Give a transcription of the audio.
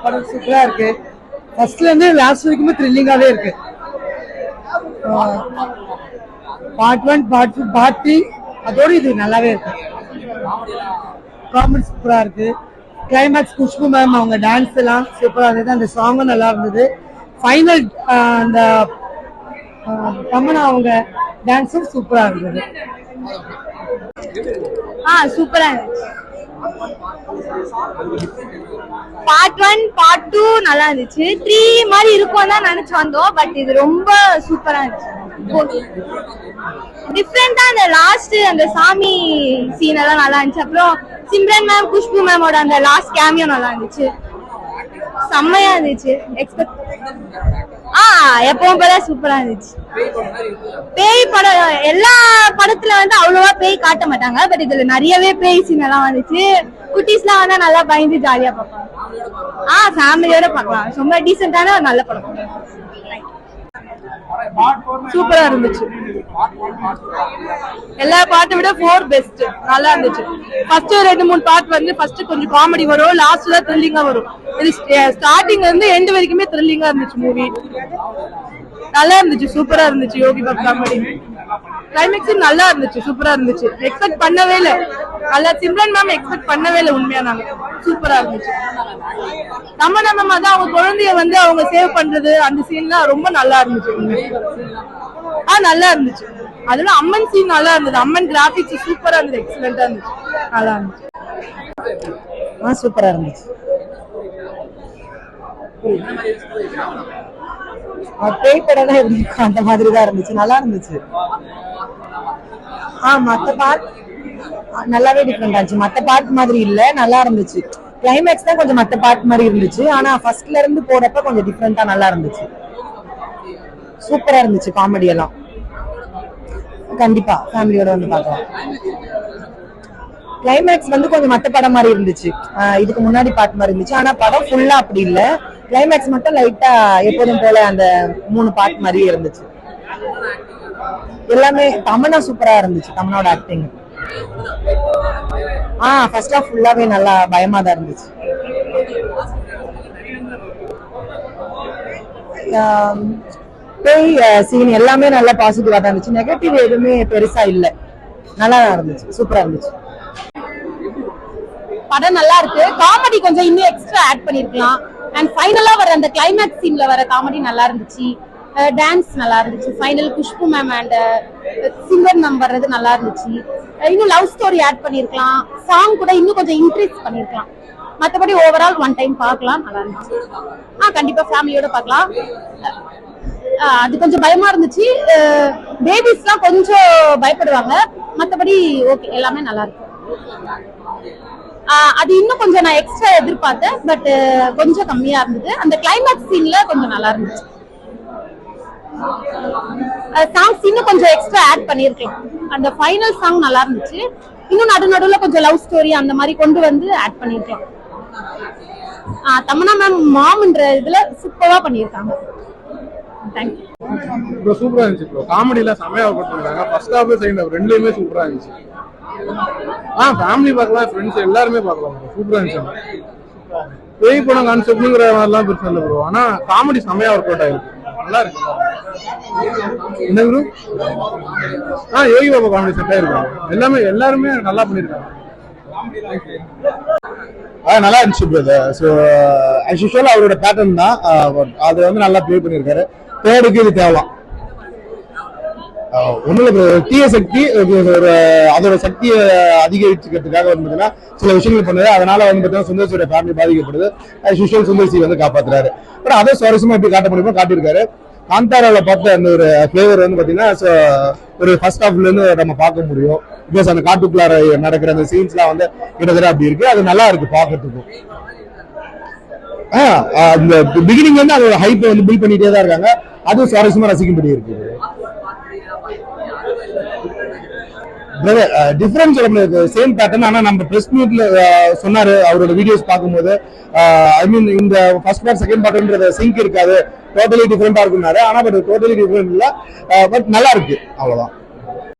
படம் சூப்பரா இருக்கு. ஃபர்ஸ்ட்ல இருந்து லாஸ்ட் வரைக்குமே த்ரில்லிங்காவே இருக்கு. பார்ட் 1 பார்ட் 2 பார்ட் 3 அதோட இது நல்லாவே இருக்கு. காமெடி சூப்பரா இருக்கு. கிளைமேக்ஸ் குஷ்பு மேம் அவங்க டான்ஸ் எல்லாம் சூப்பரா இருந்தது. அந்த சாங்கும் நல்லா இருந்தது. ஃபைனல் அந்த தமனா அவங்க டான்ஸும் சூப்பரா இருந்தது. சூப்பரா இருந்துச்சு. பார்ட் 1 பார்ட் 2 நல்லா இருந்துச்சு. 3 மாதிரி இருக்கும் தான் நினைச்சு வந்தோம். பட் இது ரொம்ப சூப்பரா இருந்துச்சு. டிஃப்ரெண்டா அந்த லாஸ்ட் அந்த சாமி சீன் எல்லாம் நல்லா இருந்துச்சு. அப்புறம் சிம்ரன் மேம் குஷ்பு மேமோட அந்த லாஸ்ட் கேமியோ நல்லா இருந்துச்சு. செம்மையா இருந்துச்சு. எக்ஸ்பெக்ட் எப்பவும் போல சூப்பரா இருந்துச்சு. பேய் படம் எல்லா படத்துல வந்து அவ்வளவா பேய் காட்ட மாட்டாங்க. பட் இதுல நிறையவே பேய் சீன் எல்லாம் வந்துச்சு. குட்டீஸ் எல்லாம் வந்தா நல்லா பயந்து ஜாலியா பார்ப்பாங்க. ஃபேமிலியோட பார்க்கலாம். ரொம்ப டீசென்டான ஒரு நல்ல படம். சூப்பரா இருந்துச்சு. எல்லா பாட்டை விட 4 பெஸ்ட். நல்லா இருந்துச்சு. ஃபர்ஸ்ட் 2-3 பார்ட் வந்து ஃபர்ஸ்ட் கொஞ்சம் காமெடி வரும், லாஸ்ட்ல த்ரில்லிங்கா வரும். இது ஸ்டார்டிங்ல இருந்து எண்ட் வரைக்குமே த்ரில்லிங்கா இருந்துச்சு மூவி. நல்லா இருந்துச்சு. சூப்பரா இருந்துச்சு. யோகி பாபு காமெடி கிளைமேக்ஸும் நல்லா இருந்துச்சு. சூப்பரா இருந்துச்சு. எக்ஸ்பெக்ட் பண்ணவே இல்லை. நல்லா சிம்ரன் மேம் எக்ஸ்பெக்ட் பண்ணவே இல்லை. உண்மையா நாங்க சூப்பரா இருந்துச்சு. நம்ம தான் அவங்க குழந்தைய வந்து அவங்க சேவ் பண்றது அந்த சீன்லாம் ரொம்ப நல்லா இருந்துச்சு. நல்லா இருந்துச்சு. அதுல அம்மன் சீன் நல்லா இருந்தது. அம்மன் கிராபிக்ஸ் சூப்பரா இருந்தது. எக்ஸலண்டா இருந்துச்சு. நல்லா இருந்துச்சு. சூப்பரா இருந்துச்சு. பேய் படம் தான் எப்படி இருக்கும் அந்த மாதிரி தான் இருந்துச்சு. நல்லா இருந்துச்சு. மத்த பார்ட் நல்லாவே டிஃபரெண்ட் ஆச்சு. மத்த பார்ட் மாதிரி இல்ல, நல்லா இருந்துச்சு. கிளைமேக்ஸ் தான் கொஞ்சம் மத்த பார்ட் மாதிரி இருந்துச்சு. ஆனா ஃபர்ஸ்ட்ல இருந்து போறப்ப கொஞ்சம் டிஃபரெண்டா நல்லா இருந்துச்சு. சூப்பரா இருந்துச்சு. காமெடி எல்லாம் கண்டிப்பா ஃபேமிலியோட வந்து பார்க்கலாம். கிளைமேக்ஸ் வந்து கொஞ்சம் மத்த படம் மாதிரி இருந்துச்சு. இதுக்கு முன்னாடி பார்ட் மாதிரி இருந்துச்சு. ஆனா படம் ஃபுல்லா அப்படி இல்ல. கிளைமேக்ஸ் மட்டும் லைட்டா எப்போதும் போல அந்த 3 பார்ட் மாதிரி இருந்துச்சு. எல்லாமே தமனா சூப்பரா இருந்துச்சு. தமனோட ஆக்டிங் ஃபர்ஸ்ட் ஹாஃப் ஃபுல்லாவே நல்லா பயமா தான் இருந்துச்சு. பேய் சீன் எல்லாமே நல்லா பாசிட்டிவா தான் இருந்துச்சு. நெகட்டிவ் எதுவுமே பெருசா இல்ல. நல்லா இருந்துச்சு. சூப்பரா இருந்துச்சு. படம் நல்லா இருக்கு. காமெடி கொஞ்சம் இன்னும் எக்ஸ்ட்ரா ஆட் பண்ணிருக்கலாம். அண்ட் ஃபைனலா வர அந்த கிளைமேக்ஸ் சீன்ல வர காமெடி நல்லா இருந்துச்சு. டான்ஸ் நல்லா இருந்துச்சு. Final Khushbu ma'am and singer ma'am வர்றது நல்லா இருந்துச்சு. இன்னும் லவ் ஸ்டோரி ஆட் பண்ணிருக்கலாம். சாங் கூட இன்னும் கொஞ்சம் இன்க்ரீஸ் பண்ணிருக்கலாம். மற்றபடி ஓவரால் 1 டைம் பார்க்கலாம். நல்லா இருந்துச்சு. கண்டிப்பா ஃபேமிலியோட பார்க்கலாம். அது கொஞ்சம் பயமா இருந்துச்சு. பேபிஸ்லாம் கொஞ்சம் பயப்படுவாங்க. மற்றபடி ஓகே, எல்லாமே நல்லா இருக்கு. அது இன்னும் கொஞ்சம் நான் எக்ஸ்ட்ரா எதிர்பார்த்தேன். பட் கொஞ்சம் கம்மியா இருந்தது. அந்த கிளைமேக்ஸ் சீன்ல கொஞ்சம் நல்லா இருந்துச்சு. சாங்ஸ் இன்னும் கொஞ்சம் எக்ஸ்ட்ரா ஆட் பண்ணிருக்கலாம். அந்த ஃபைனல் சாங் நல்லா இருந்துச்சு. இன்னும் நடுவுல கொஞ்சம் லவ் ஸ்டோரி அந்த மாதிரி கொண்டு வந்து ஆட் பண்ணிருக்கலாம். தமனா மேம் மாம்ன்ற இதுல சூப்பரா பண்ணிருக்காங்க. ப்ரோ சூப்பரா இருந்துச்சு ப்ரோ. காமெடியில செமையா போட்டுருக்காங்க. ஃபர்ஸ்ட் ஹாஃப் செகண்ட் ஹாஃப் ரெண்டுலயுமே சூப்பரா இருந்துச்சு. ஃபேமிலி பார்க்கலாம், ஃப்ரெண்ட்ஸ் எல்லாருமே பார்க்கலாம். சூப்பரா இருந்துச்சு. பேய் படம் கான்செப்ட்ங்கிற மாதிரிலாம் பெருசா இல்லை ப்ரோ. ஆனா காமெடி செமையா ஒர்க் அவுட் ஆயிருக்கு. நல்லா இருக்கு. என்ன ப்ரோ? யோகி பாபா காமெடி செட் ஆயிருக்காங்க. எல்லாருமே நல்லா பண்ணிருக்காங்க. நல்லா இருந்துச்சு பிரதர். ஸோ ஆஸ் யூஷுவல் அவரோட பேட்டர்ன் தான். அது வந்து நல்லா ப்ளே பண்ணியிருக்காரு. தேர்டுக்கு இது தேவலாம். ஒன்றும் இல்லை, தீய சக்தி ஒரு அதோட சக்தியை அதிகரிச்சுக்கிறதுக்காக வந்து பார்த்தீங்கன்னா சில விஷயங்கள் பண்ணுது. அதனால வந்து பார்த்தீங்கன்னா சுந்தர்சியோட ஃபேமிலி பாதிக்கப்படுது. ஆஸ் யூஷுவல் சுந்தர்சி வந்து காப்பாத்துறாரு. பட் அதை சுவாரஸ்யமா எப்படி காட்ட முடியுமோ காட்டியிருக்காரு. காந்தாராவில் பார்த்த அந்த ஒரு ஃபிளேவர் வந்து பார்த்தீங்கன்னா ஒரு ஃபர்ஸ்ட் ஹாஃப்ல இருந்து நம்ம பார்க்க முடியும். பிகாஸ் அந்த காட்டுக்குள்ளார நடக்கிற அந்த சீன்ஸ்லாம் வந்து கிட்டத்தட்ட அப்படி இருக்கு. அது நல்லா இருக்கு பார்க்கறதுக்கும். இந்த பிகினிங் வந்து அதோட ஹைப்பை வந்து பில்ட் பண்ணிட்டே தான் இருக்காங்க. அதுவும் சுவாரஸ்யமா ரசிக்கும்படி இருக்கு. Difference same pattern. ஆனா நம்ம பிரஸ் மீட்ல சொன்னாரு அவரோட வீடியோஸ் பார்க்கும்போது, ஐ மீன் இந்த ஃபர்ஸ்ட் பார்ட் செகண்ட் பார்ட்ன்றது சிங்க் இருக்காது, டோட்டலி டிஃபரெண்டா இருக்குன்னாரு. ஆனா பட் டோட்டலி டிஃபரெண்ட் இல்ல. பட் நல்லா இருக்கு. அவ்வளவுதான்.